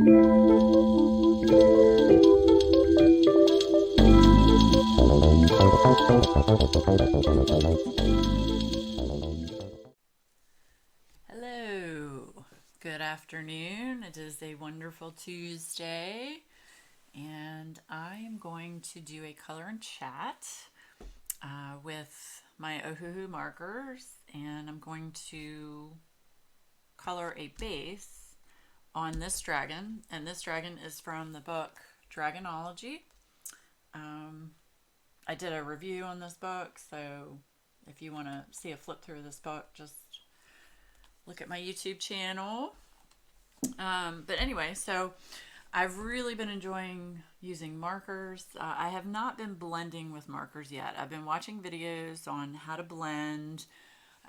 Hello, good afternoon. It is a wonderful Tuesday, and I am going to do a color and chat with my Ohuhu markers, and I'm going to color a base on this dragon, and this dragon is from the book Dragonology. I did a review on this book, so if you want to see a flip through of this book, just look at my YouTube channel. But anyway, so I've really been enjoying using markers. I have not been blending with markers yet. I've been watching videos on how to blend,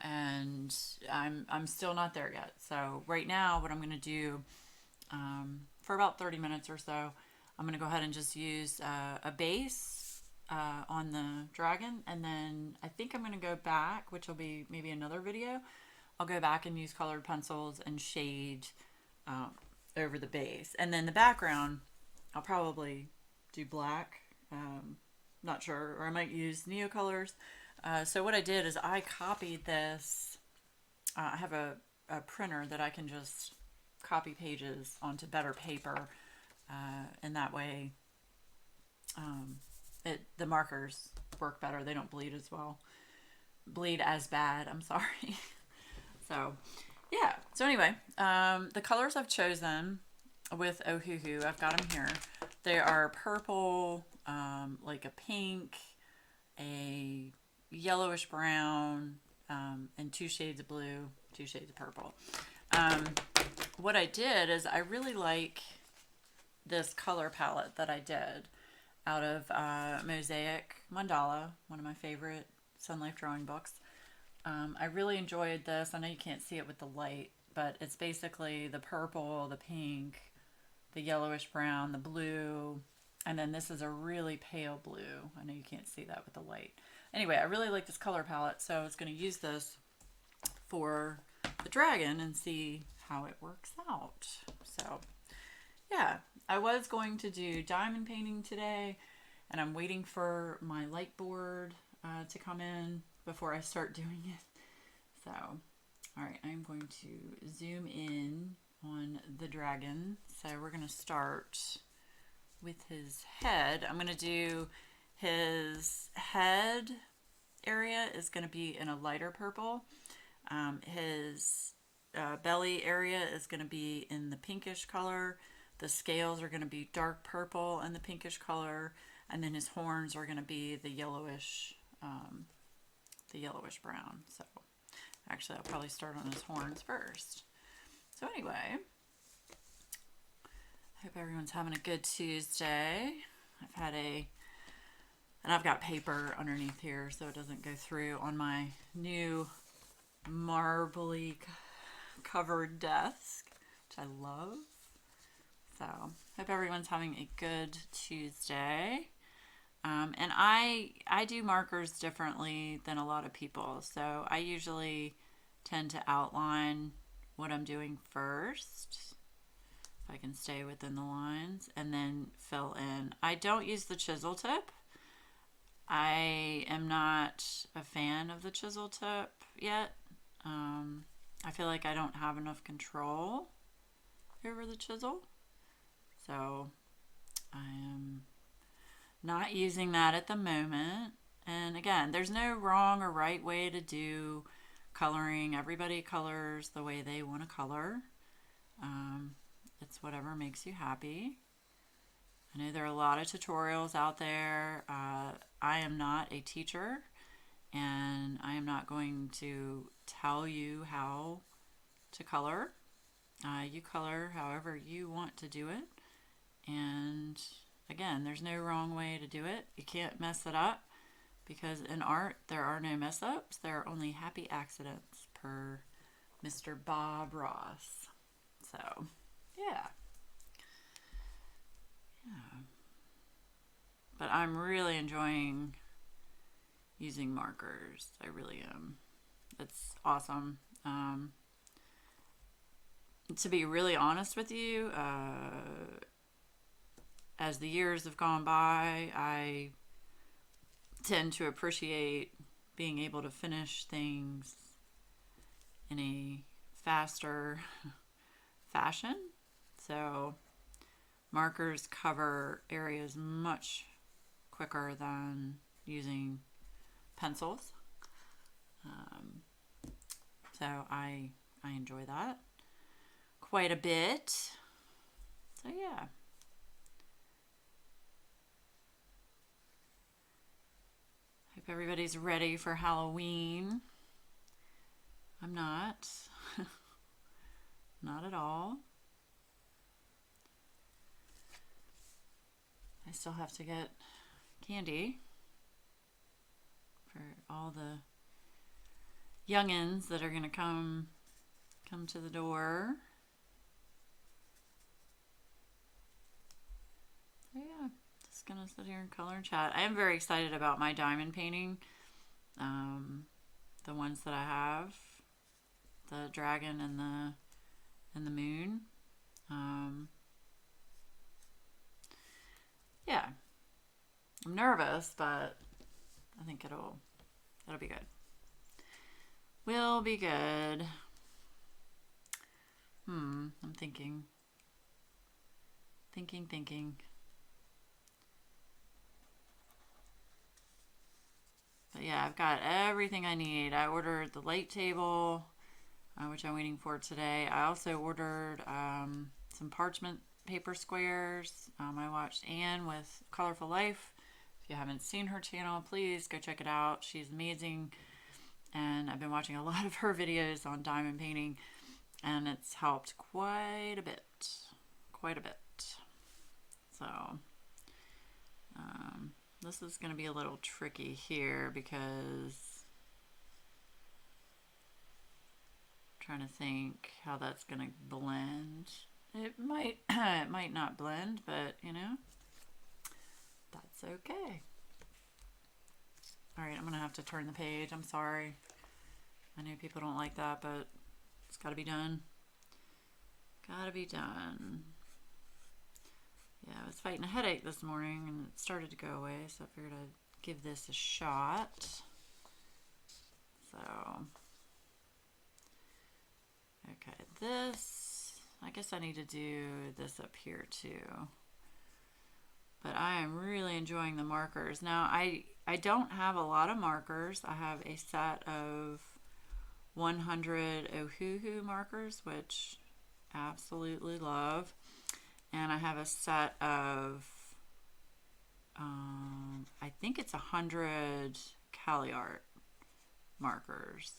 and I'm still not there yet. So right now, what I'm going to do for about 30 minutes or so, I'm going to go ahead and just use a base on the dragon, and then I think I'm going to go back, which will be maybe another video. I'll go back and use colored pencils and shade over the base. And then the background, I'll probably do black. Not sure. Or I might use Neocolors. So what I did is I copied this. I have a printer that I can just copy pages onto better paper. And that way the markers work better. They don't bleed as well. Bleed as bad. I'm sorry. So, yeah. So anyway, the colors I've chosen with Ohuhu, I've got them here. They are purple, like a pink, a yellowish brown, and 2 shades of blue, 2 shades of purple. What I did is I really like this color palette that I did out of Mosaic Mandala, one of my favorite Sun Life drawing books. I really enjoyed this. I know you can't see it with the light, but it's basically the purple, the pink, the yellowish brown, the blue, and then this is a really pale blue. I know you can't see that with the light. Anyway, I really like this color palette, so I was going to use this for the dragon and see how it works out. So, yeah, I was going to do diamond painting today, and I'm waiting for my light board to come in before I start doing it. So, all right, I'm going to zoom in on the dragon. So we're going to start with his head. I'm going to do his head area is going to be in a lighter purple. His belly area is going to be in the pinkish color. The scales are going to be dark purple and the pinkish color, and then his horns are going to be the yellowish brown. So actually I'll probably start on his horns first. So anyway, I hope everyone's having a good Tuesday. I've got paper underneath here so it doesn't go through on my new marbly covered desk, which I love. So hope everyone's having a good Tuesday. And I do markers differently than a lot of people. So I usually tend to outline what I'm doing first, if I can stay within the lines, and then fill in. I don't use the chisel tip. I am not a fan of the chisel tip yet. I feel like I don't have enough control over the chisel. So I am not using that at the moment. And again, there's no wrong or right way to do coloring. Everybody colors the way they want to color. It's whatever makes you happy. I know there are a lot of tutorials out there. I am not a teacher, and I am not going to tell you how to color. You color however you want to do it. And again, there's no wrong way to do it. You can't mess it up, because in art there are no mess ups. There are only happy accidents, per Mr. Bob Ross. So, yeah. But I'm really enjoying using markers. I really am. It's awesome. to be really honest with you, as the years have gone by, I tend to appreciate being able to finish things in a faster fashion. So markers cover areas much quicker than using pencils. So I enjoy that quite a bit. So yeah. Hope everybody's ready for Halloween. I'm not. Not at all. I still have to get candy for all the youngins that are gonna come to the door. So yeah, just gonna sit here and color and chat. I am very excited about my diamond painting. The ones that I have, the dragon and the moon. Yeah, I'm nervous, but I think it'll be good. Will be good. I'm thinking. But yeah, I've got everything I need. I ordered the light table, which I'm waiting for today. I also ordered some parchment paper squares. I watched Anne with Colorful Life. If you haven't seen her channel, please go check it out. She's amazing. And I've been watching a lot of her videos on diamond painting, and it's helped quite a bit. So, this is going to be a little tricky here because I'm trying to think how that's going to blend. It might not blend, but you know, that's okay. All right, I'm going to have to turn the page. I'm sorry. I know people don't like that, but it's got to be done. Gotta be done. Yeah, I was fighting a headache this morning and it started to go away, so I figured I'd give this a shot. So, okay, this, I guess I need to do this up here too. But I am really enjoying the markers. Now, I don't have a lot of markers. I have a set of 100 Ohuhu markers, which I absolutely love. And I have a set of, I think it's 100 Cali Art markers,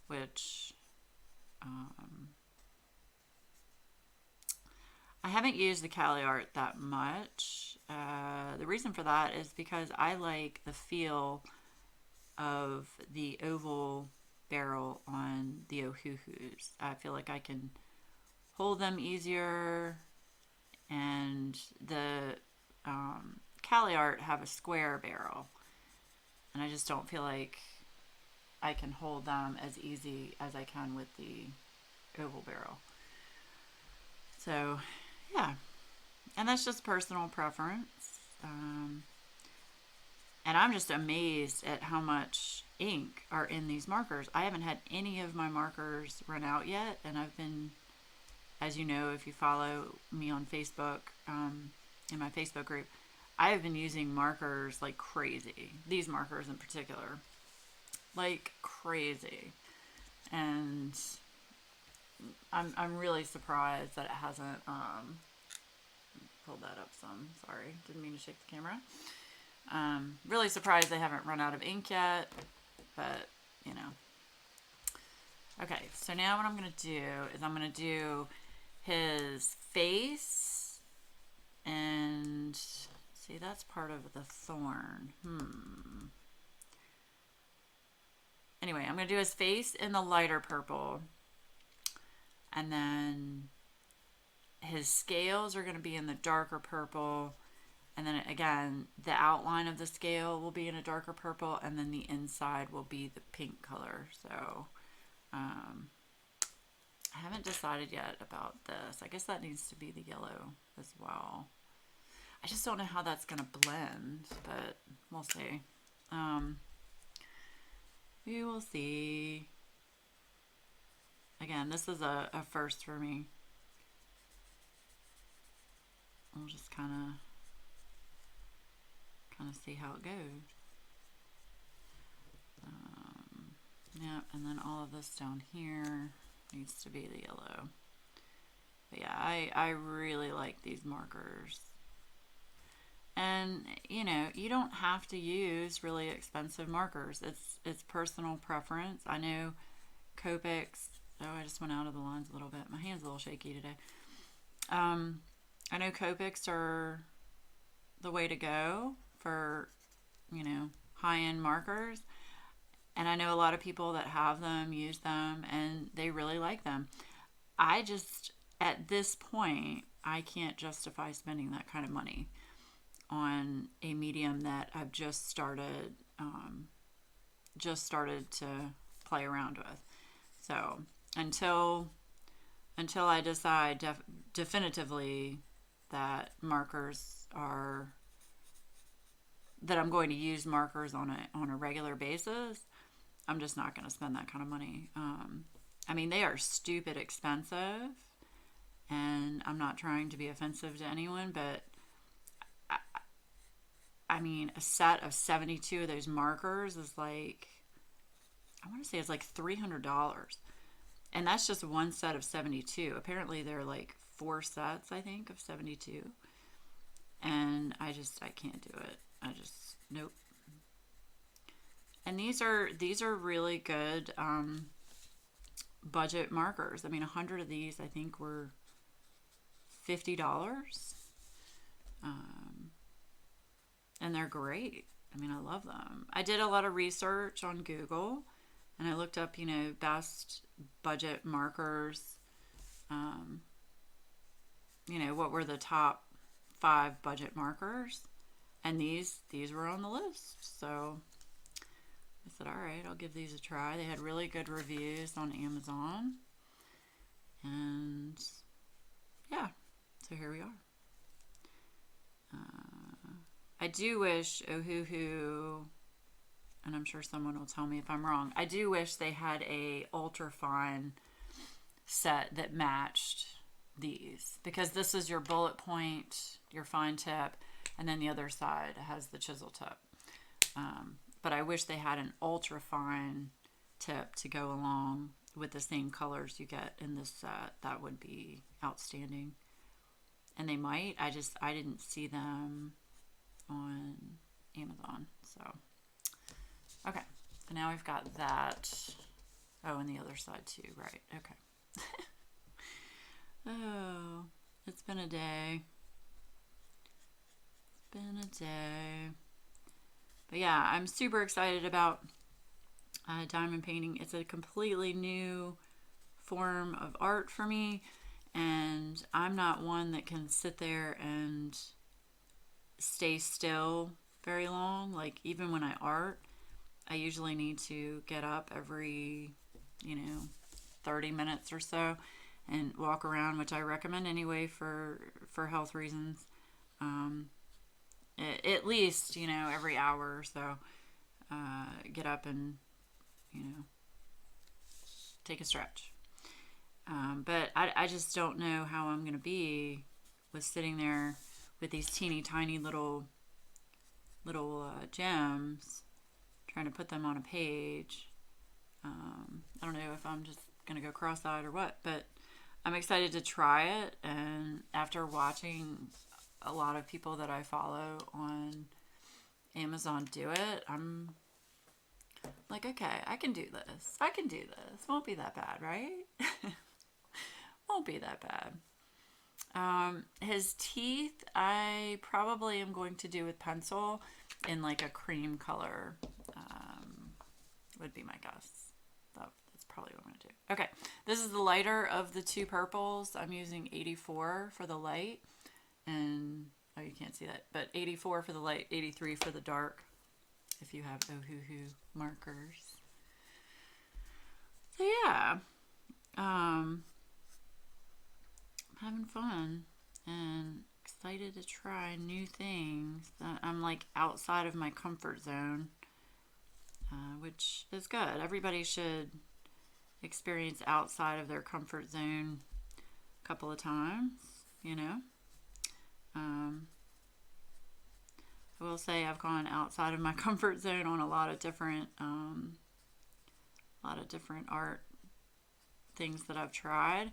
which I haven't used the Cali Art that much. The reason for that is because I like the feel of the oval barrel on the Ohuhus. I feel like I can hold them easier, and the Cali Art have a square barrel, and I just don't feel like I can hold them as easy as I can with the oval barrel. So yeah, and that's just personal preference. And I'm just amazed at how much ink are in these markers. I haven't had any of my markers run out yet, and I've been, as you know, if you follow me on Facebook, in my Facebook group, I have been using markers like crazy. These markers in particular, like crazy. And I'm really surprised that it hasn't, pulled that up some, sorry, didn't mean to shake the camera. Really surprised they haven't run out of ink yet, but you know. Okay, so now what I'm going to do is I'm going to do his face, and see, that's part of the thorn. Anyway, I'm going to do his face in the lighter purple, and then his scales are going to be in the darker purple, and then again, the outline of the scale will be in a darker purple, and then the inside will be the pink color. So I haven't decided yet about this. I guess that needs to be the yellow as well. I just don't know how that's going to blend, but we'll see. We will see. Again, this is a first for me. We'll just kind of see how it goes. Yeah, and then all of this down here needs to be the yellow. But yeah, I really like these markers. And you know, you don't have to use really expensive markers. It's personal preference. I know Copics. Oh, I just went out of the lines a little bit. My hand's a little shaky today. I know Copics are the way to go for, you know, high-end markers. And I know a lot of people that have them, use them, and they really like them. I just, at this point, I can't justify spending that kind of money on a medium that I've just started to play around with. So until I decide definitively that I'm going to use markers on a regular basis, I'm just not going to spend that kind of money. I mean, they are stupid expensive, and I'm not trying to be offensive to anyone, but I mean, a set of 72 of those markers is like, I want to say it's like $300. And that's just one set of 72. Apparently there are like 4 sets, I think, of 72. And I can't do it. Nope. And these are really good budget markers. I mean, 100 of these, I think, were $50. And they're great. I mean, I love them. I did a lot of research on Google, and I looked up, you know, best budget markers. You know, what were the top 5 budget markers? And these were on the list. So I said, all right, I'll give these a try. They had really good reviews on Amazon. And yeah, so here we are. I do wish Ohuhu, and I'm sure someone will tell me if I'm wrong, I do wish they had a ultra fine set that matched these, because this is your bullet point, your fine tip, and then the other side has the chisel tip. But I wish they had an ultra fine tip to go along with the same colors you get in this set. That would be outstanding. And they might. I didn't see them on Amazon. So, okay. So now we've got that. Oh, and the other side too. Right. Okay. Oh, it's been a day. It's been a day. But yeah, I'm super excited about diamond painting. It's a completely new form of art for me. And I'm not one that can sit there and stay still very long. Like, even when I art, I usually need to get up every, 30 minutes or so and walk around, which I recommend anyway for health reasons. At least, every hour or so, get up and, take a stretch. But I just don't know how I'm going to be with sitting there with these teeny tiny little gems, trying to put them on a page. I don't know if I'm just going to go cross-eyed or what, but I'm excited to try it. And after watching a lot of people that I follow on Amazon do it, I'm like, okay, I can do this. Won't be that bad, right? Won't be that bad. His teeth, I probably am going to do with pencil in like a cream color, would be my guess. That's probably what I'm going to do. Okay, this is the lighter of the 2 purples. I'm using 84 for the light, and, oh, you can't see that, but 84 for the light, 83 for the dark, if you have Ohuhu markers. So yeah, having fun and excited to try new things. I'm like outside of my comfort zone, which is good. Everybody should experience outside of their comfort zone a couple of times, you know. Um, I will say I've gone outside of my comfort zone on a lot of different art things that I've tried,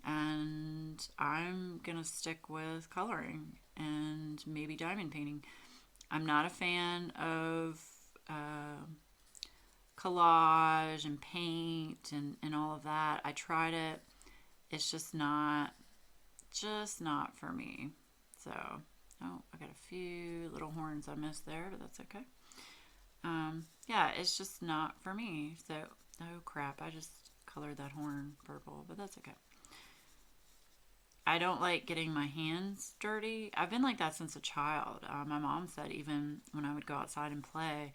and I'm gonna stick with coloring and maybe diamond painting. I'm not a fan of collage and paint and all of that. I tried it. It's just not for me. So, oh, I got a few little horns I missed there, but that's okay. Yeah, it's just not for me. So, oh crap, I just colored that horn purple, but that's okay. I don't like getting my hands dirty. I've been like that since a child. My mom said even when I would go outside and play,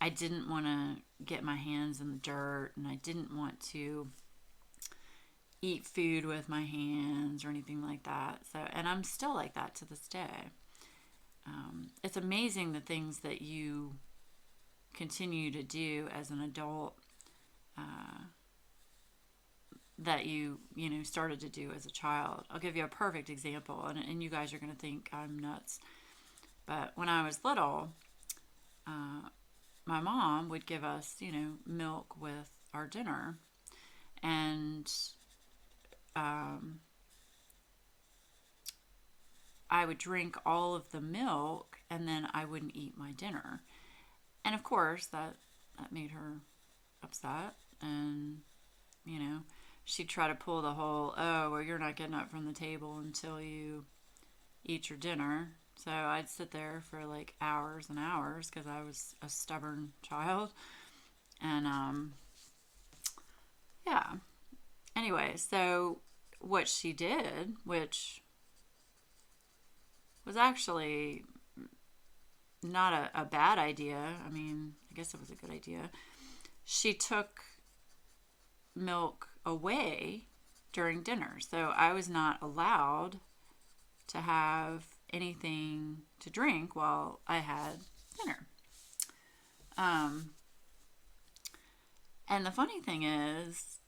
I didn't want to get my hands in the dirt, and I didn't want to eat food with my hands or anything like that. So, and I'm still like that to this day. It's amazing the things that you continue to do as an adult, that you know started to do as a child. I'll give you a perfect example, and you guys are going to think I'm nuts. But when I was little, my mom would give us, milk with our dinner, and I would drink all of the milk, and then I wouldn't eat my dinner. And of course, that made her upset, and you know, she'd try to pull the whole, oh, well, you're not getting up from the table until you eat your dinner. So I'd sit there for like hours and hours because I was a stubborn child. And yeah. Anyway, so what she did, which was actually not a bad idea. I mean, I guess it was a good idea. She took milk away during dinner. So I was not allowed to have anything to drink while I had dinner. Um, and the funny thing is,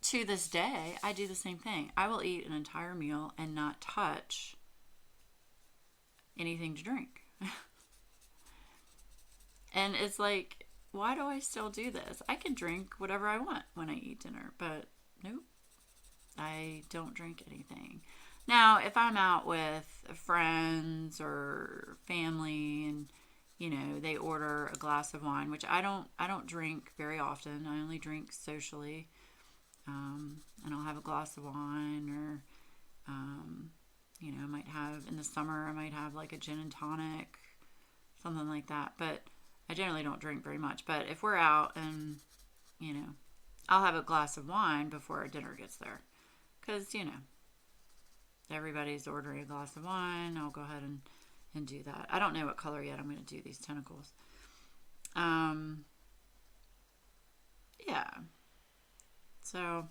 to this day, I do the same thing. I will eat an entire meal and not touch anything to drink. And it's like, why do I still do this? I can drink whatever I want when I eat dinner, but nope, I don't drink anything. Now, if I'm out with friends or family and they order a glass of wine, which I don't drink very often. I only drink socially. And I'll have a glass of wine, or I might have in the summer I might have like a gin and tonic, something like that. But I generally don't drink very much. But if we're out and I'll have a glass of wine before our dinner gets there, because everybody's ordering a glass of wine. I'll go ahead and do that. I don't know what color yet I'm going to do these tentacles. Yeah. So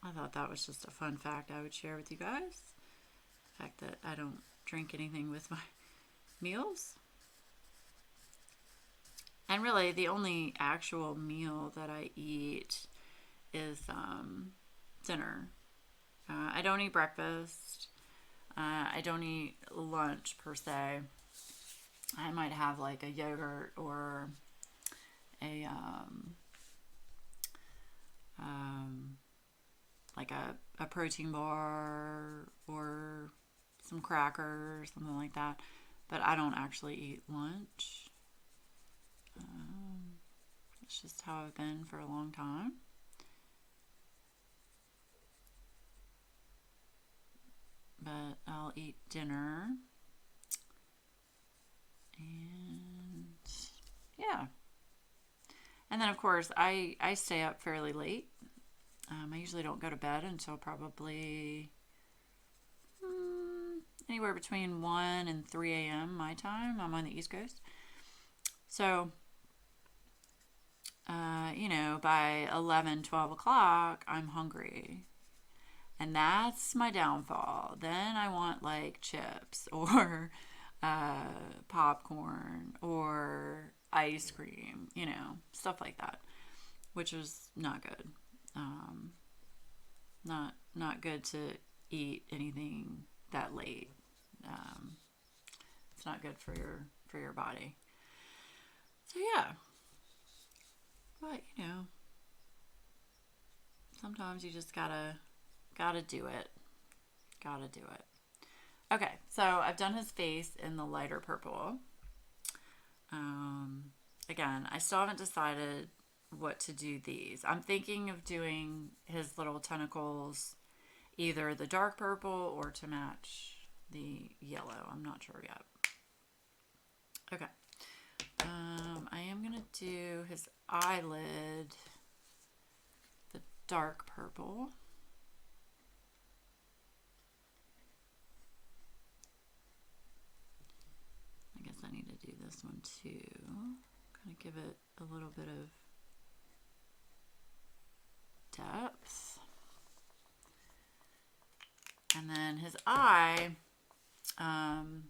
I thought that was just a fun fact I would share with you guys. The fact that I don't drink anything with my meals. And really, the only actual meal that I eat is dinner. I don't eat breakfast. I don't eat lunch per se. I might have like a yogurt or like a protein bar or some crackers, something like that. But I don't actually eat lunch. It's just how I've been for a long time. But I'll eat dinner. And yeah. And then, of course, I stay up fairly late. I usually don't go to bed until probably anywhere between 1 and 3 a.m. my time. I'm on the East Coast. So, by 11, 12 o'clock, I'm hungry. And that's my downfall. Then I want like chips or popcorn or ice cream, you know, stuff like that, which is not good. Um, not good to eat anything that late. Um, it's not good for your body. So yeah, but you know, sometimes you just gotta do it. Gotta do it. Okay, so I've done his face in the lighter purple. Um, Again, I still haven't decided what to do these. I'm thinking of doing his little tentacles either the dark purple or to match the yellow. I'm not sure yet. Okay. I am going to do his eyelid the dark purple. I guess I need to do this one too. Kind of give it a little bit of depth. And then his eye, I'm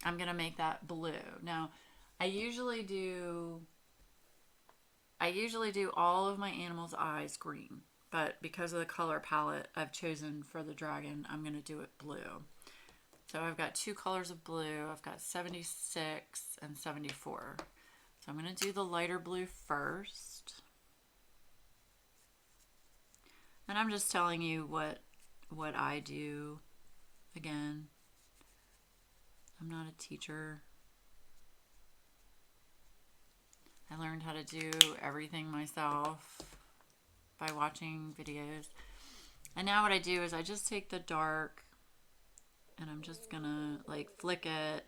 going to make that blue. Now, I usually do all of my animals' eyes green, but because of the color palette I've chosen for the dragon, I'm going to do it blue. So I've got two colors of blue. I've got 76 and 74. So I'm going to do the lighter blue first. And I'm just telling you what I do. Again, I'm not a teacher. I learned how to do everything myself by watching videos. And now what I do is I just take the dark and I'm just gonna like flick it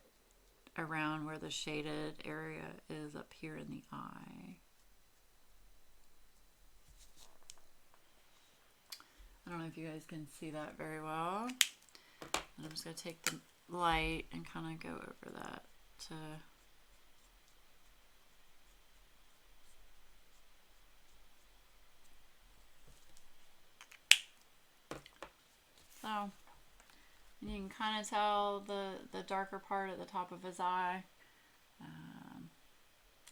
around where the shaded area is up here in the eye. I don't know if you guys can see that very well. And I'm just gonna take the light and kind of go over that to so you can kind of tell the darker part at the top of his eye.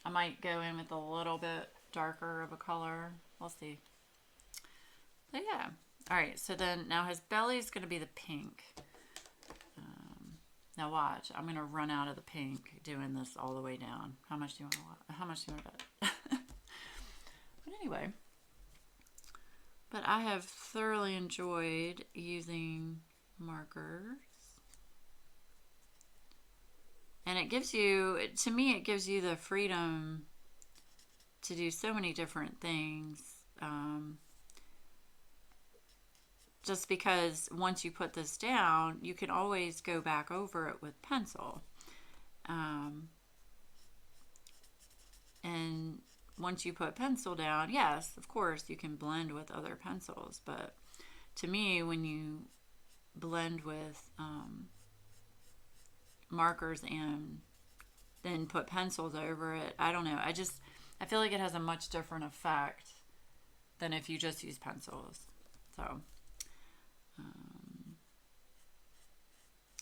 I might go in with a little bit darker of a color. We'll see. But yeah. All right. So then now his belly is going to be the pink. Now watch. I'm going to run out of the pink doing this all the way down. How much do you want to? How much do you want to bet? But anyway. But I have thoroughly enjoyed using markers. And it gives you, to me, it gives you the freedom to do so many different things. Just because once you put this down, you can always go back over it with pencil. And once you put pencil down, yes, of course, you can blend with other pencils. But to me, when you blend with markers and then put pencils over it, I don't know. I feel like it has a much different effect than if you just use pencils. So,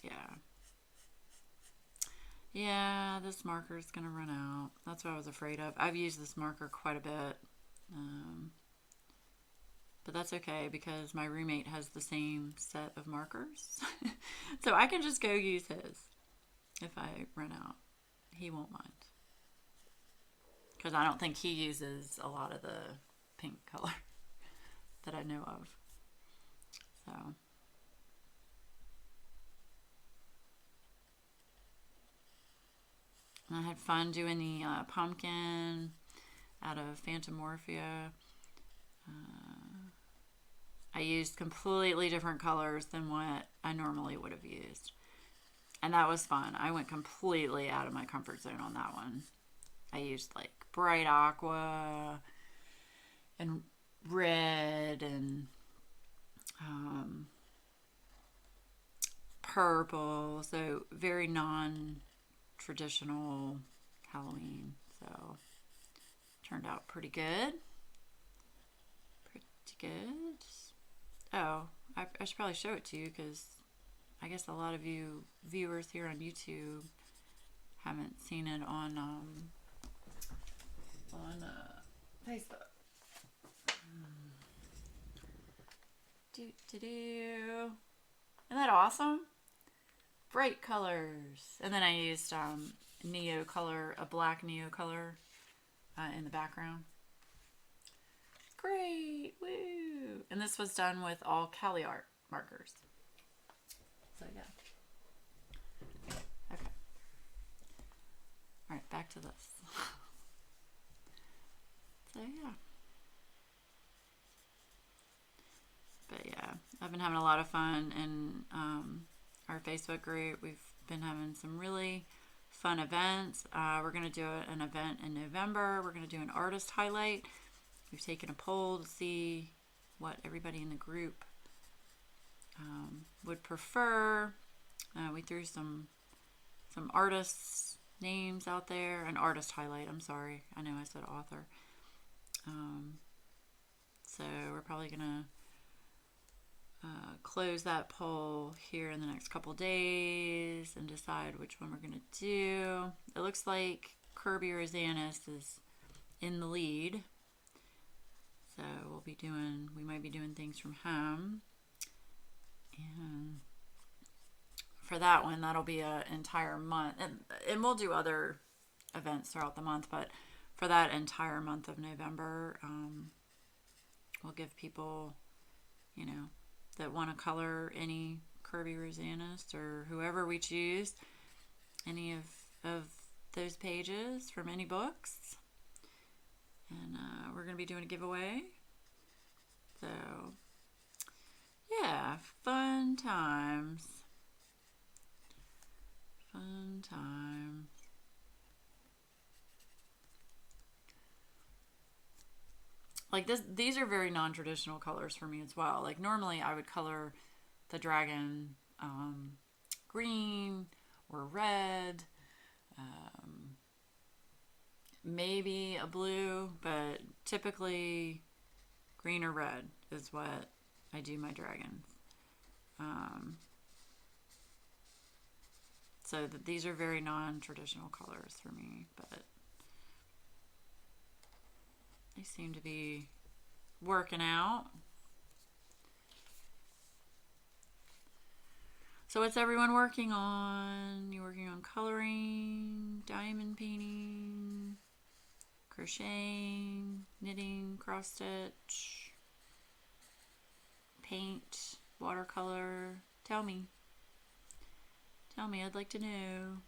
yeah. Yeah, this marker is going to run out. That's what I was afraid of. I've used this marker quite a bit. But that's okay because my roommate has the same set of markers. So I can just go use his if I run out. He won't mind. Because I don't think he uses a lot of the pink color that I know of. So. And I had fun doing the pumpkin out of Phantomorphia. I used completely different colors than what I normally would have used. And that was fun. I went completely out of my comfort zone on that one. I used like bright aqua and red and purple. So very non-traditional Halloween. So turned out pretty good. Pretty good. Oh, I should probably show it to you because I guess a lot of you viewers here on YouTube haven't seen it on Facebook. Isn't that awesome? Bright colors. And then I used Neo color, a black Neo color in the background. Great, woo! And this was done with all Cali art markers. So yeah. Okay. All right, back to this. So yeah. But yeah, I've been having a lot of fun in our Facebook group. We've been having some really fun events. We're going to do an event in November. We're going to do an artist highlight. We've taken a poll to see what everybody in the group would prefer. We threw some artists' names out there. An artist highlight, I'm sorry. I know I said author. So we're probably going to close that poll here in the next couple days and decide which one we're going to do. It looks like Kirby Rosanis is in the lead. So we might be doing things from home. And for that one, that'll be an entire month. And we'll do other events throughout the month, but for that entire month of November, we'll give people, that want to color any Kirby Rosanis or whoever we choose, any of those pages from any books. And we're going to be doing a giveaway. So, yeah, fun times. Fun times. Like these are very non-traditional colors for me as well. Like normally I would color the dragon green or red, maybe a blue, but typically green or red is what I do my dragons. So these are very non-traditional colors for me, but they seem to be working out. So what's everyone working on? You working on coloring, diamond painting, crocheting, knitting, cross stitch, paint, watercolor? Tell me. I'd like to know.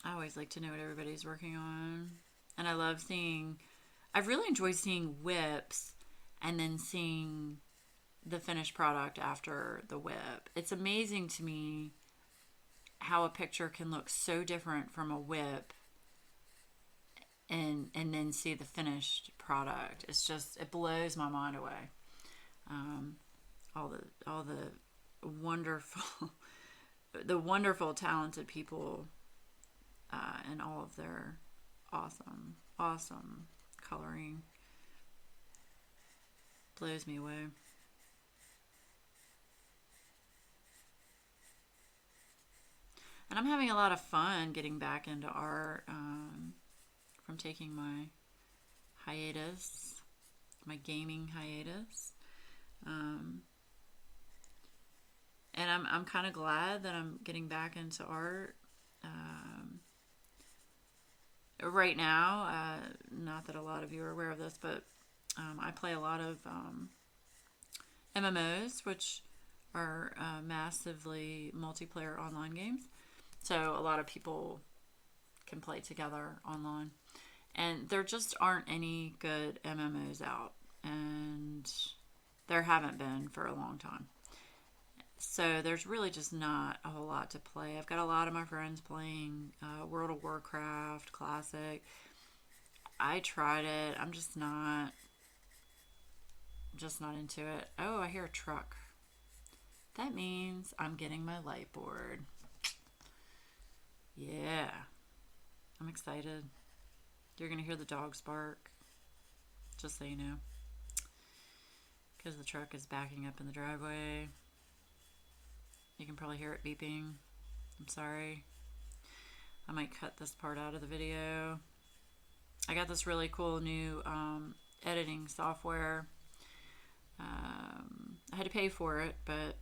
I always like to know what everybody's working on. And I've really enjoyed seeing whips and then seeing the finished product after the whip. It's amazing to me how a picture can look so different from a whip and then see the finished product. It blows my mind away. All the wonderful talented people and all of their awesome coloring blows me away. And I'm having a lot of fun getting back into art from taking my hiatus, my gaming hiatus. And I'm kind of glad that I'm getting back into art. Right now, not that a lot of you are aware of this, but I play a lot of MMOs, which are massively multiplayer online games. So a lot of people can play together online. And there just aren't any good MMOs out. And there haven't been for a long time. So there's really just not a whole lot to play. I've got a lot of my friends playing World of Warcraft Classic. I tried it. I'm just not into it. Oh, I hear a truck. That means I'm getting my light board. Yeah. I'm excited. You're going to hear the dogs bark. just so you know. Because the truck is backing up in the driveway. You can probably hear it beeping. I'm sorry. I might cut this part out of the video. I got this really cool new editing software. I had to pay for it, but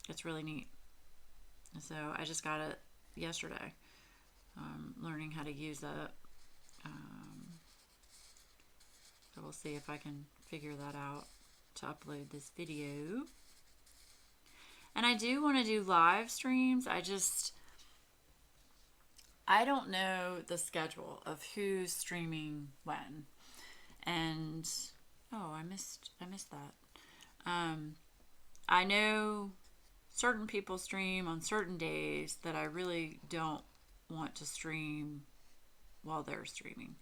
it's really neat. So I just got it yesterday. Learning how to use it. So we'll see if I can figure that out to upload this video. And I do want to do live streams. I don't know the schedule of who's streaming when. And oh, I missed that. I know certain people stream on certain days that I really don't want to stream while they're streaming.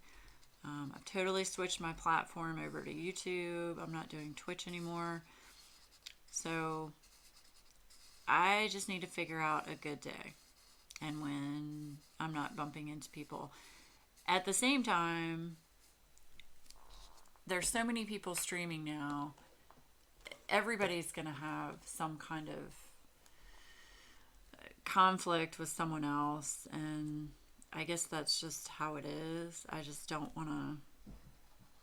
I've totally switched my platform over to YouTube. I'm not doing Twitch anymore. So I just need to figure out a good day and when I'm not bumping into people. At the same time, there's so many people streaming now. Everybody's going to have some kind of conflict with someone else, and I guess that's just how it is. I just don't want to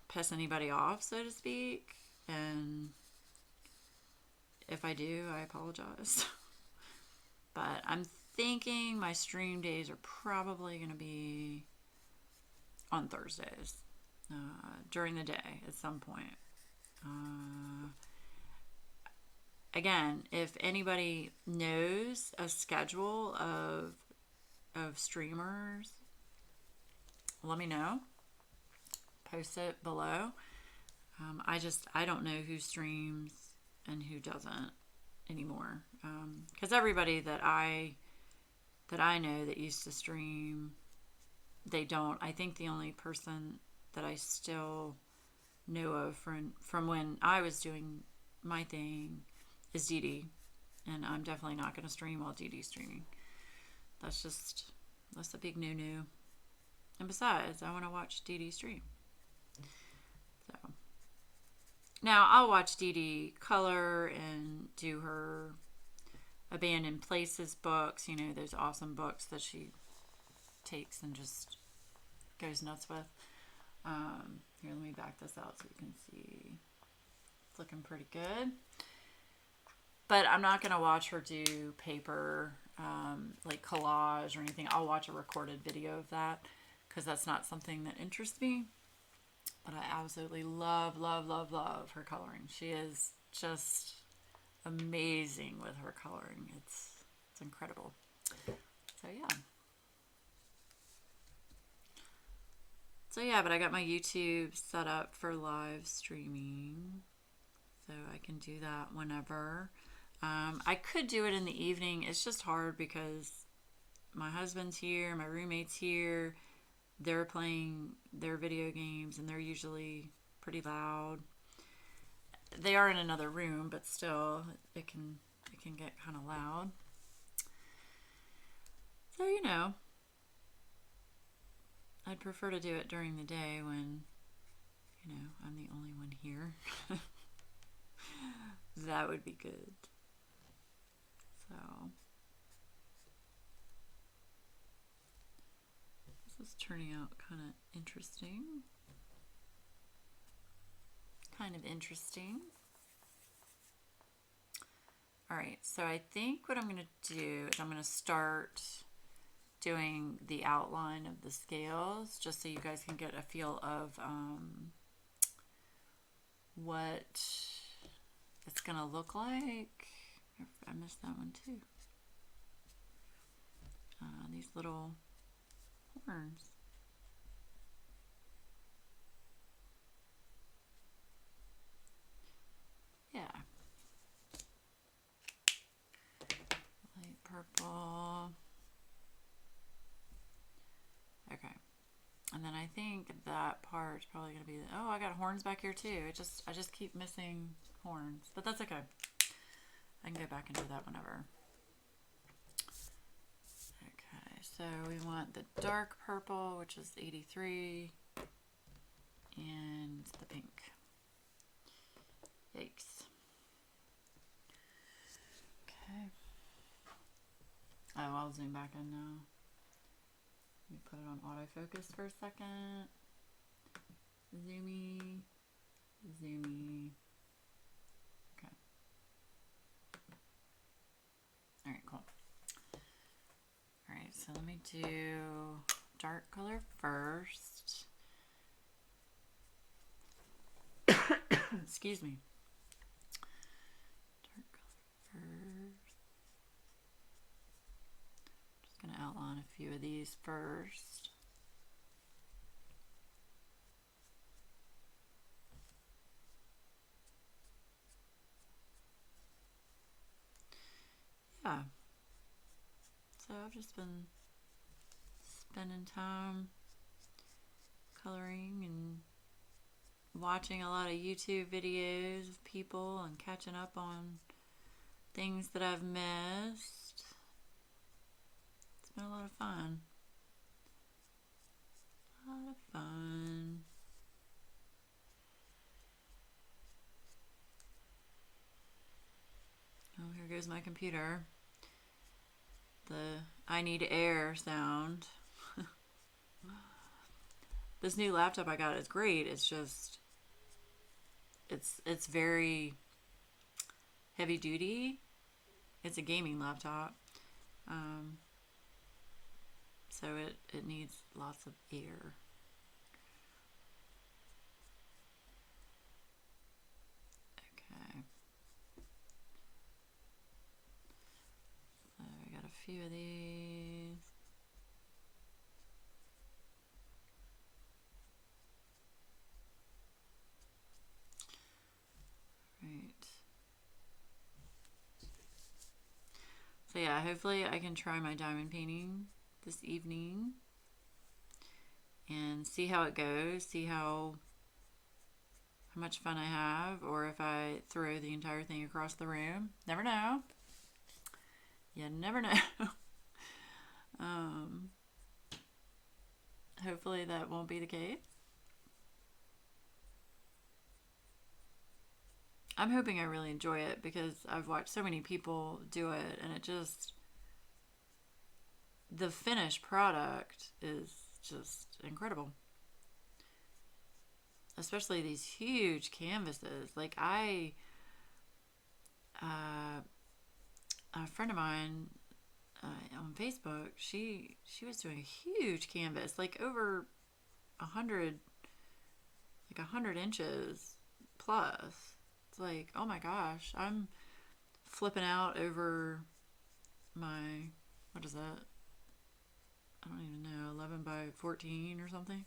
piss anybody off, so to speak, and if I do, I apologize. But I'm thinking my stream days are probably going to be on Thursdays during the day at some point. Again, if anybody knows a schedule of streamers, let me know. Post it below. I don't know who streams and who doesn't anymore. Because everybody that I know that used to stream, they don't. I think the only person that I still know of from when I was doing my thing is Dee Dee, and I'm definitely not going to stream while Dee Dee's streaming. That's a big no-no. And besides, I want to watch Dee Dee stream. So now I'll watch Dee Dee color and do her Abandoned Places books, you know, those awesome books that she takes and just goes nuts with. Here, let me back this out so you can see. It's looking pretty good. But I'm not going to watch her do paper, like collage or anything. I'll watch a recorded video of that because that's not something that interests me. But I absolutely love her coloring. She is just amazing with her coloring. It's incredible. So yeah, but I got my YouTube set up for live streaming, so I can do that whenever. I could do it in the evening. It's just hard because my husband's here, my roommate's here. They're playing their video games, and they're usually pretty loud. They are in another room, but still, it can get kind of loud. So, you know, I'd prefer to do it during the day when, you know, I'm the only one here. That would be good. So, this is turning out kind of interesting. Alright, so I think what I'm going to do is I'm going to start doing the outline of the scales just so you guys can get a feel of what it's going to look like. I missed that one too. These little horns. Yeah. Light purple. Okay. And then I think that part's probably going to be, oh, I got horns back here too. I just keep missing horns, but that's okay. I can go back and do that whenever. Okay, so we want the dark purple, which is 83. and the pink. Yikes. Okay. Oh, I'll zoom back in now. Let me put it on autofocus for a second. Zoomy, zoomy. Okay. All right, cool. All right, so let me do dark color first. Excuse me. Dark color first. Just gonna outline a few of these first. Yeah. So I've just been spending time coloring and watching a lot of YouTube videos of people and catching up on things that I've missed. It's been a lot of fun. A lot of fun. Oh, here goes my computer. The I need air sound. This new laptop I got is great. It's just it's very heavy duty. It's a gaming laptop. Um, so it needs lots of air. Okay. So I got a few of these. Right. So yeah, hopefully I can try my diamond painting this evening and see how it goes, see how much fun I have, or if I throw the entire thing across the room. Never know. You never know. um, Hopefully that won't be the case. I'm hoping I really enjoy it because I've watched so many people do it, and it just, the finished product is just incredible. Especially these huge canvases. Like uh, a friend of mine on Facebook, she was doing a huge canvas, like over 100, like 100 inches plus. It's like, oh my gosh, I'm flipping out over my, what is that? I don't even know, 11 by 14 or something.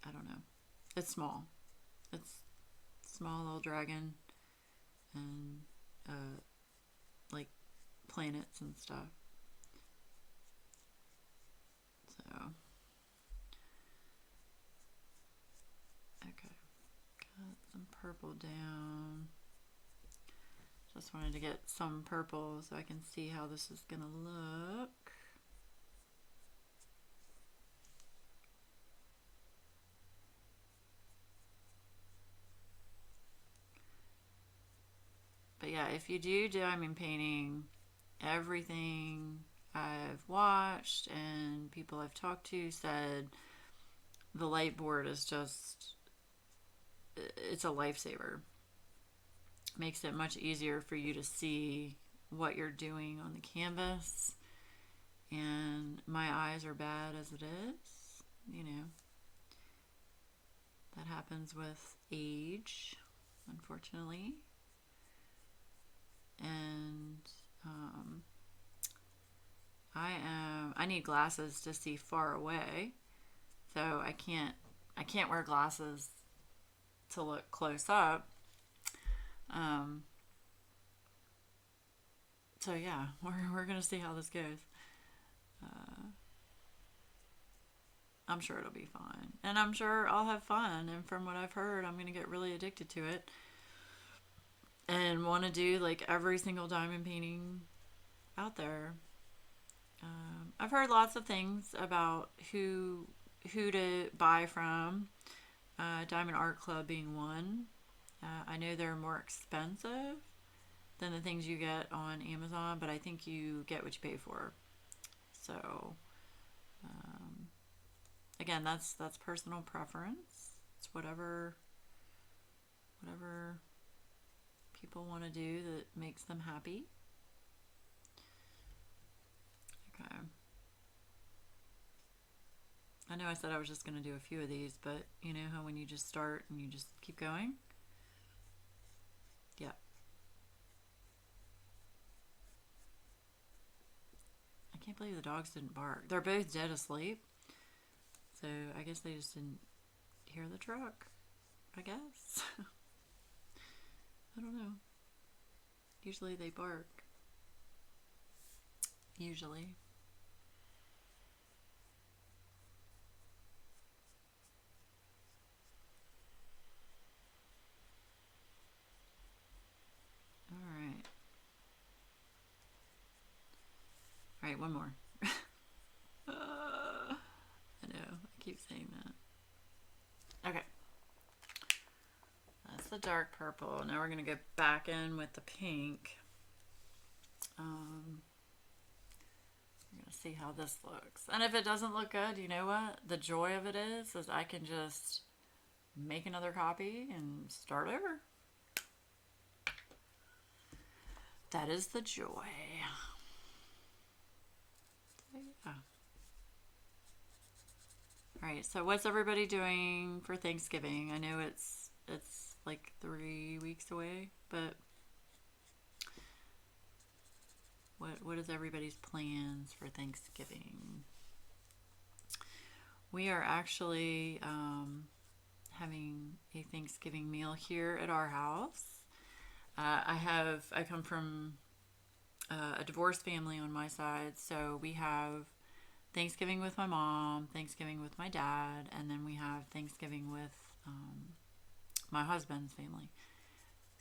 I don't know. It's small. It's small little dragon and like planets and stuff. So, okay, got some purple down. Just wanted to get some purple so I can see how this is gonna look. But yeah, if you do diamond painting, everything I've watched and people I've talked to said the light board is just, it's a lifesaver. Makes it much easier for you to see what you're doing on the canvas. And my eyes are bad as it is, you know. That happens with age, unfortunately. And I need glasses to see far away, so I can't wear glasses to look close up. Um, so yeah, we're gonna see how this goes. Uh, I'm sure it'll be fine, and I'm sure I'll have fun. And from what I've heard, I'm gonna get really addicted to it and want to do like every single diamond painting out there. I've heard lots of things about who to buy from. Diamond Art Club being one. I know they're more expensive than the things you get on Amazon, but I think you get what you pay for. So, um, again, that's personal preference. It's whatever people want to do that makes them happy. Okay. I know I said I was just going to do a few of these, but you know how when you just start and you just keep going? Yeah. I can't believe the dogs didn't bark. They're both dead asleep. So I guess they just didn't hear the truck. I guess. I don't know. Usually they bark. Usually. All right. All right, one more. I know. I keep saying that. Okay. That's the dark purple. Now we're going to go back in with the pink. We're going to see how this looks. And if it doesn't look good, you know what? The joy of it is I can just make another copy and start over. That is the joy. So, yeah. All right, so what's everybody doing for Thanksgiving? I know it's like 3 weeks away, but what is everybody's plans for Thanksgiving? We are actually having a Thanksgiving meal here at our house. I come from a divorced family on my side, so we have Thanksgiving with my mom, Thanksgiving with my dad, and then we have Thanksgiving with my husband's family.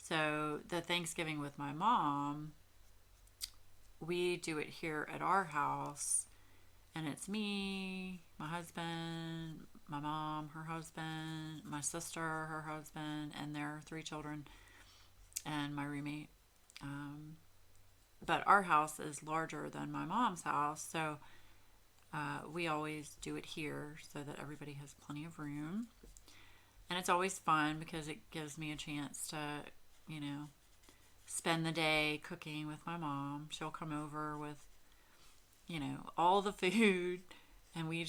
So the Thanksgiving with my mom, we do it here at our house, and it's me, my husband, my mom, her husband, my sister, her husband, and their 3 children, and my roommate. But our house is larger than my mom's house, so we always do it here so that everybody has plenty of room. And it's always fun because it gives me a chance to, you know, spend the day cooking with my mom. She'll come over with, you know, all the food, and we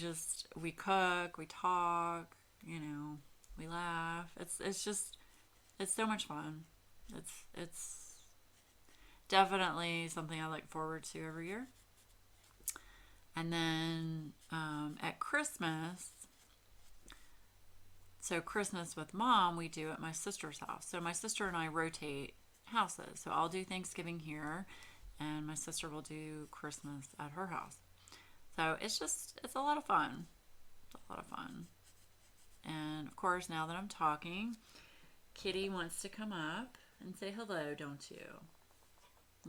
cook, we talk, you know, we laugh. It's so much fun. It's definitely something I look forward to every year. And then at Christmas, so Christmas with mom, we do at my sister's house. So my sister and I rotate houses. So I'll do Thanksgiving here, and my sister will do Christmas at her house. So it's a lot of fun. It's a lot of fun. And of course, now that I'm talking, Kitty wants to come up and say hello, don't you?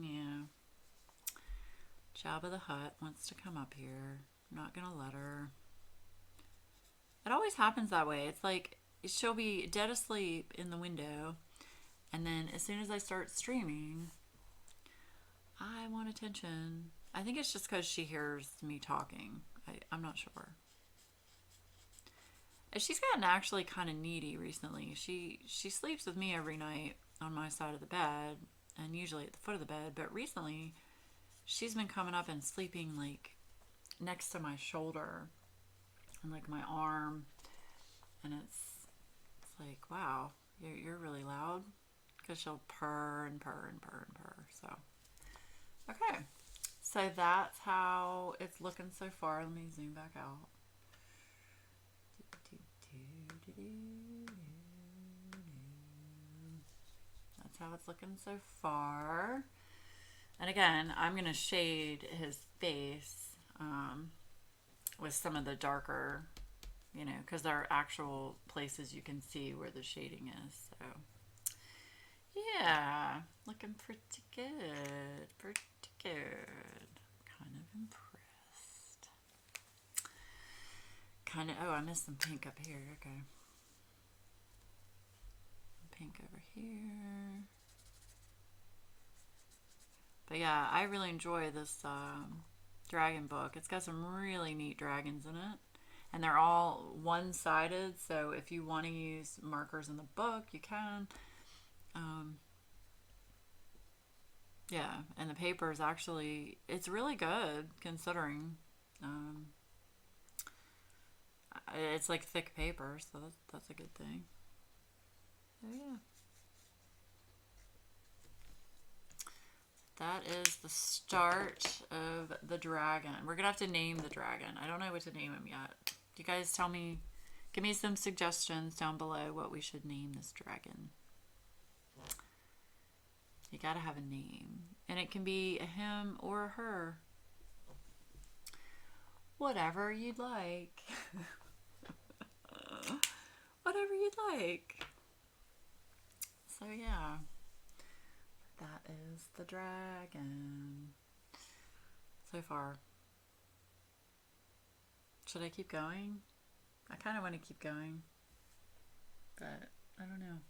Yeah. Jabba the Hutt wants to come up here. I'm not going to let her. It always happens that way. It's like she'll be dead asleep in the window, and then as soon as I start streaming, I want attention. I think it's just because she hears me talking. I'm not sure. She's gotten actually kind of needy recently. She sleeps with me every night on my side of the bed, and usually at the foot of the bed, but recently she's been coming up and sleeping like next to my shoulder and like my arm, and it's like, wow, you're really loud, because she'll purr and purr and purr and purr. So okay, so that's how it's looking so far. Let me zoom back out. That's how it's looking so far. And again, I'm going to shade his face with some of the darker, you know, because there are actual places you can see where the shading is. So, yeah, looking pretty good. Pretty good. Kind of impressed. Oh, I missed some pink up here. Okay. pink over here. But yeah, I really enjoy this dragon book. It's got some really neat dragons in it. And they're all one-sided, so if you want to use markers in the book, you can. Yeah, and the paper is actually, it's really good considering it's like thick paper, so that's a good thing. So yeah. That is the start of the dragon. We're going to have to name the dragon. I don't know what to name him yet. You guys tell me, give me some suggestions down below what we should name this dragon. You got to have a name. And it can be a him or a her. Whatever you'd like. Whatever you'd like. So yeah. That is the dragon. So far. Should I keep going? I kind of want to keep going. But I don't know.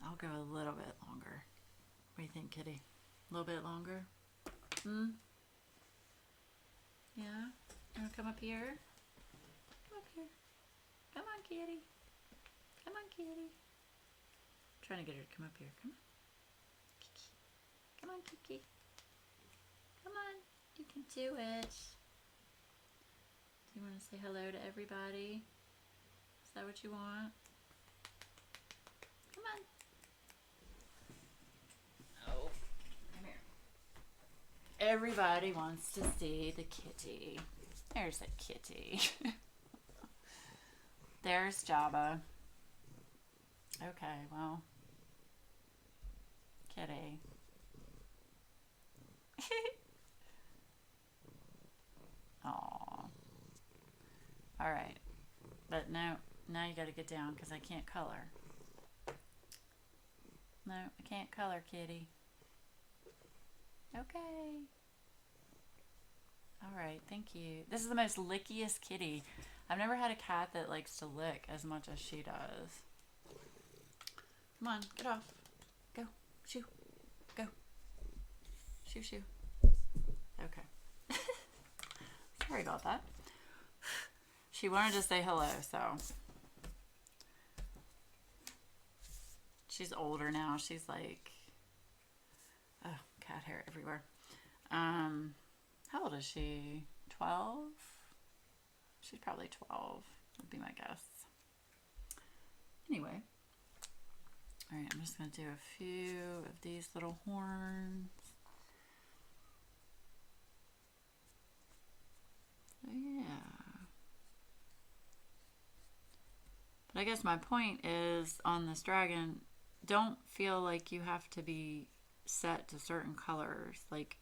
I'll go a little bit longer. What do you think, kitty? A little bit longer? Yeah? You want to come up here? Come up here. Come on, kitty. Come on, kitty. I'm trying to get her to come up here. Come on. Kiki. Come on, Kiki. Come on. You can do it. Do you want to say hello to everybody? Is that what you want? Come on. Oh, come here. Everybody wants to see the kitty. There's the kitty. There's Jabba. Okay, well. Kitty. Aww. Alright. But now you gotta get down because I can't color. No, I can't color, kitty. Okay. Alright, thank you. This is the most lickiest kitty. I've never had a cat that likes to lick as much as she does. Come on, get off. Go. Shoo. Go. Shoo, shoo. Okay. Sorry about that. She wanted to say hello, so. She's older now. She's like, oh, cat hair everywhere. How old is she? 12? She's probably 12, would be my guess. Anyway. Alright, I'm just going to do a few of these little horns. So, yeah. But I guess my point is, on this dragon, don't feel like you have to be set to certain colors. Like,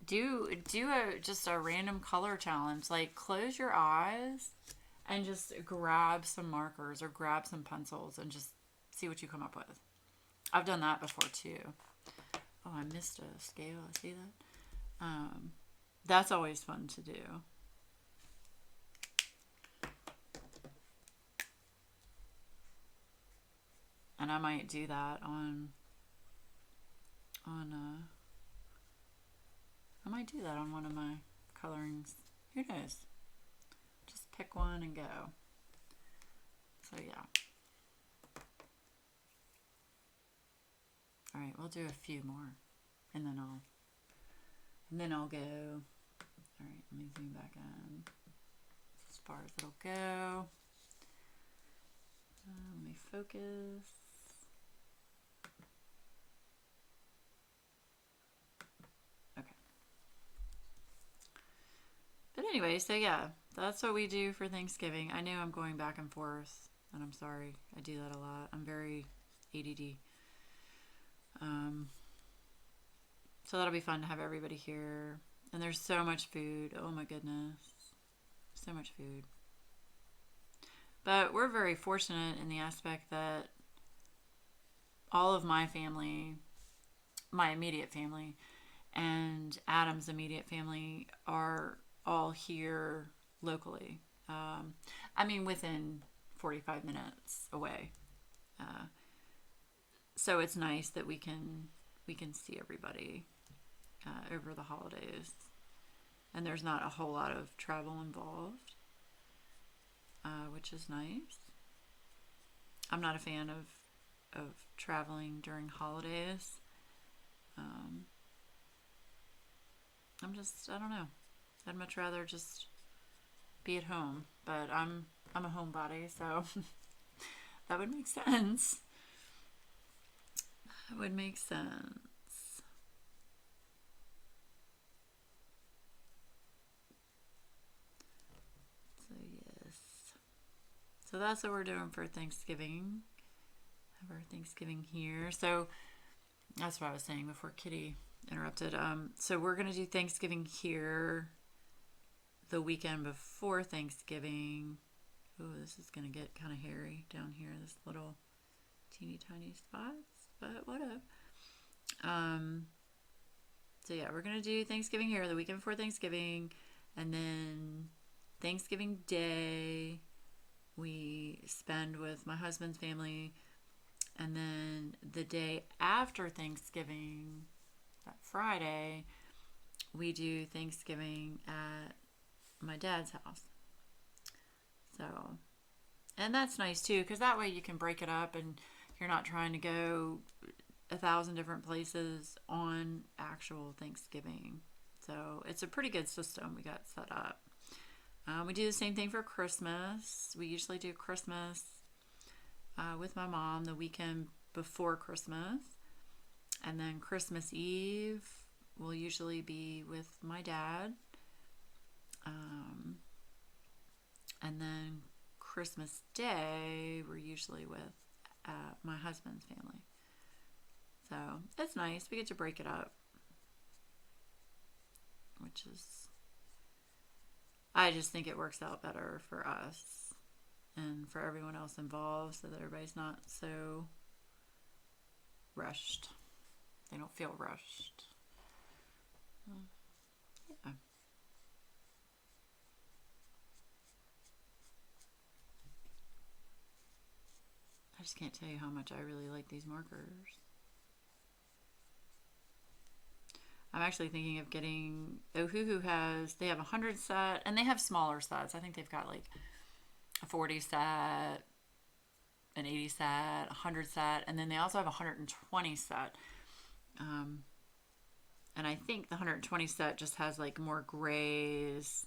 do just a random color challenge. Like, close your eyes and just grab some markers or grab some pencils and just see what you come up with. I've done that before too. Oh, I missed a scale. I see that. That's always fun to do. And I might do that on I might do that on one of my colorings. Who knows? Just pick one and go. So yeah. All right, we'll do a few more, and then I'll go. All right, let me zoom back in. As far as it'll go. Let me focus. Okay. But anyway, so yeah, that's what we do for Thanksgiving. I know I'm going back and forth, and I'm sorry. I do that a lot. I'm very ADD. So that'll be fun to have everybody here. And there's so much food. Oh my goodness. So much food. But we're very fortunate in the aspect that all of my family, my immediate family, and Adam's immediate family are all here locally. I mean, within 45 minutes away. Uh, so it's nice that we can see everybody over the holidays, and there's not a whole lot of travel involved, which is nice. I'm not a fan of traveling during holidays. Um, I don't know. I'd much rather just be at home, but I'm a homebody, so that would make sense. That would make sense. So yes. So that's what we're doing for Thanksgiving. Have our Thanksgiving here. So that's what I was saying before Kitty interrupted. So we're gonna do Thanksgiving here the weekend before Thanksgiving. Oh, this is gonna get kind of hairy down here. This little teeny tiny spots, but whatever. Um, so yeah, we're gonna do Thanksgiving here the weekend before Thanksgiving, and then Thanksgiving Day we spend with my husband's family, and then the day after Thanksgiving, that Friday, we do Thanksgiving at my dad's house. So, and that's nice too, because that way you can break it up and you're not trying to go 1,000 different places on actual Thanksgiving. So it's a pretty good system we got set up. We do the same thing for Christmas. We usually do Christmas with my mom the weekend before Christmas. And then Christmas Eve will usually be with my dad. And then Christmas Day, we're usually with my husband's family. So it's nice. We get to break it up, which is, I just think it works out better for us and for everyone else involved so that everybody's not so rushed. They don't feel rushed. Yeah. I just can't tell you how much I really like these markers. I'm actually thinking of getting, Ohuhu they have a 100 set, and they have smaller sets. I think they've got like a 40 set, an 80 set, a 100 set, and then they also have a 120 set. And I think the 120 set just has like more grays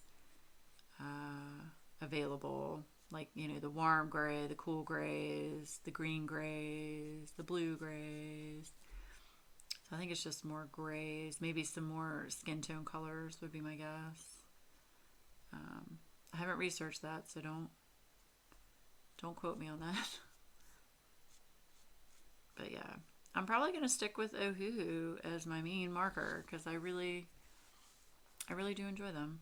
available, like, the warm gray, the cool grays, the green grays, the blue grays. So I think it's just more grays, maybe some more skin tone colors would be my guess. I haven't researched that, so don't quote me on that. But yeah, I'm probably gonna stick with Ohuhu as my main marker because I really do enjoy them,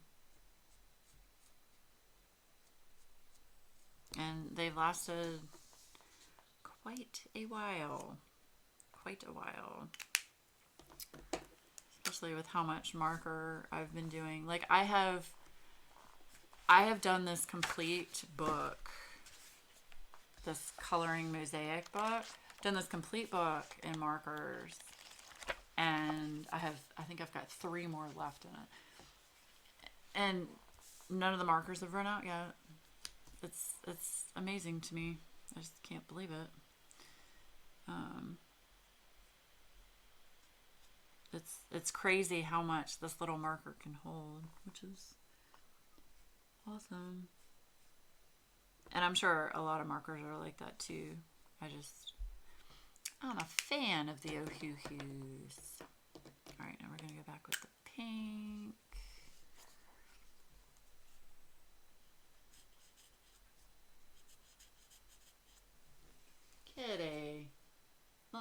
and they've lasted quite a while. Quite a while. Especially with how much marker I've been doing. Like I have done this complete book, this coloring mosaic book. Done this complete book in markers, and I think I've got 3 more left in it, and none of the markers have run out yet. It's amazing to me. I just can't believe it. It's crazy how much this little marker can hold, which is awesome. And I'm sure a lot of markers are like that too. I'm a fan of the Ohuhus. Alright, now we're going to go back with the pink. Kitty.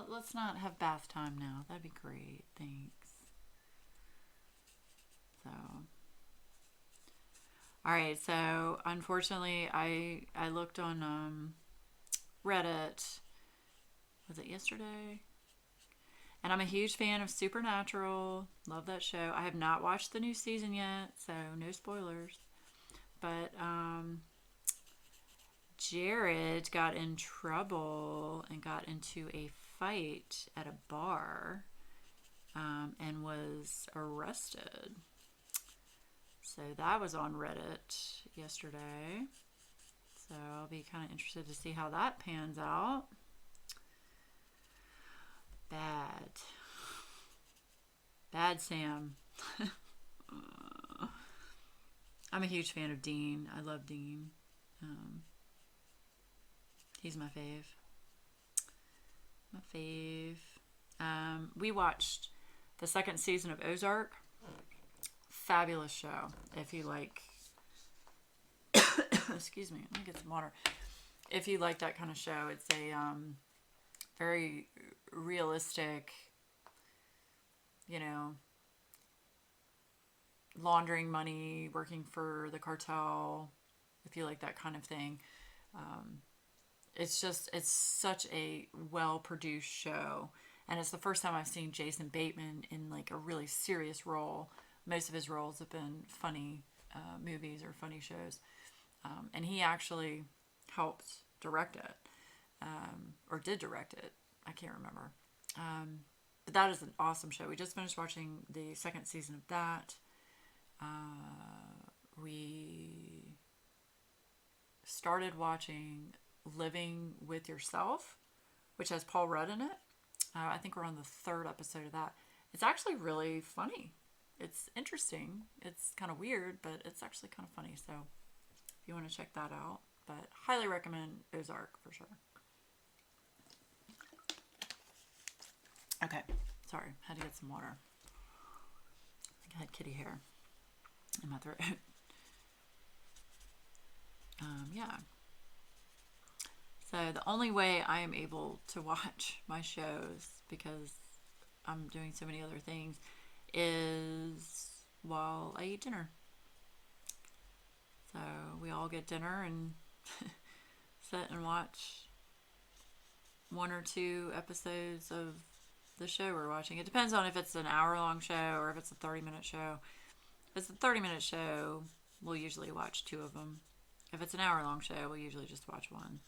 Let's not have bath time now. That'd be great. Thanks. So, all right. So, unfortunately, I looked on Reddit. Was it yesterday? And I'm a huge fan of Supernatural. Love that show. I have not watched the new season yet, so no spoilers. But Jared got in trouble and got into a fight at a bar, and was arrested. So that was on Reddit yesterday. So I'll be kind of interested to see how that pans out. Bad Sam. I'm a huge fan of Dean. I love Dean. He's my fave. We watched the second season of Ozark. Fabulous show. If you like, excuse me, let me get some water. If you like that kind of show, it's a very realistic, laundering money, working for the cartel. If you like that kind of thing, it's such a well-produced show, and it's the first time I've seen Jason Bateman in like a really serious role. Most of his roles have been funny movies or funny shows, and he actually helped direct it, or did direct it. I can't remember, but that is an awesome show. We just finished watching the second season of that. We started watching Living with Yourself, which has Paul Rudd in it. I think we're on the third episode of that. It's actually really funny. It's interesting. It's kind of weird, but it's actually kind of funny. So if you want to check that out, but highly recommend Ozark for sure. Okay, sorry, had to get some water. I think I had kitty hair in my throat. Yeah. So the only way I am able to watch my shows, because I'm doing so many other things, is while I eat dinner. So we all get dinner and sit and watch one or two episodes of the show we're watching. It depends on if it's an hour-long show or if it's a 30-minute show. If it's a 30-minute show, we'll usually watch two of them. If it's an hour-long show, we'll usually just watch one.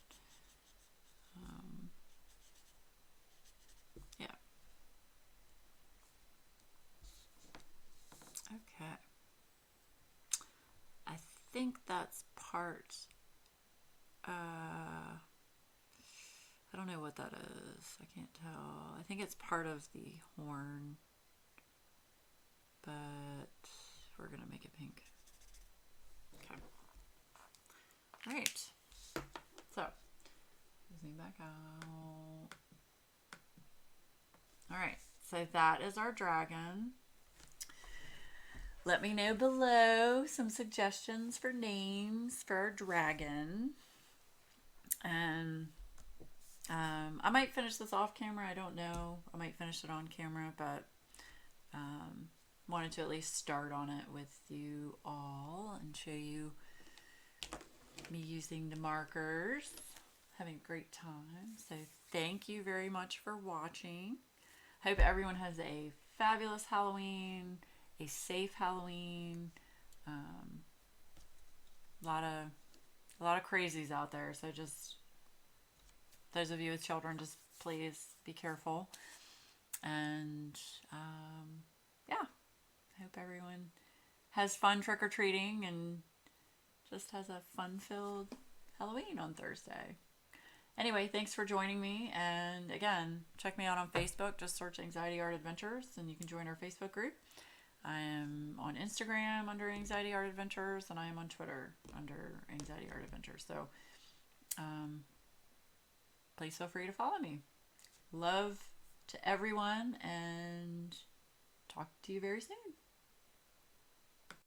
Yeah. Okay. I think that's part. I don't know what that is. I can't tell. I think it's part of the horn, but we're gonna make it pink. Okay. All right. So zoom back out. All right. So that is our dragon. Let me know below some suggestions for names for our dragon. And I might finish this off camera. I don't know. I might finish it on camera, but wanted to at least start on it with you all and show you me using the markers. Having a great time. So thank you very much for watching. Hope everyone has a fabulous Halloween, a safe Halloween. A lot of crazies out there. So just those of you with children, just please be careful. And yeah, I hope everyone has fun trick-or-treating and just has a fun-filled Halloween on Thursday. Anyway, thanks for joining me. And again, check me out on Facebook. Just search Anxiety Art Adventures and you can join our Facebook group. I am on Instagram under Anxiety Art Adventures, and I am on Twitter under Anxiety Art Adventures. So please feel free to follow me. Love to everyone, and talk to you very soon.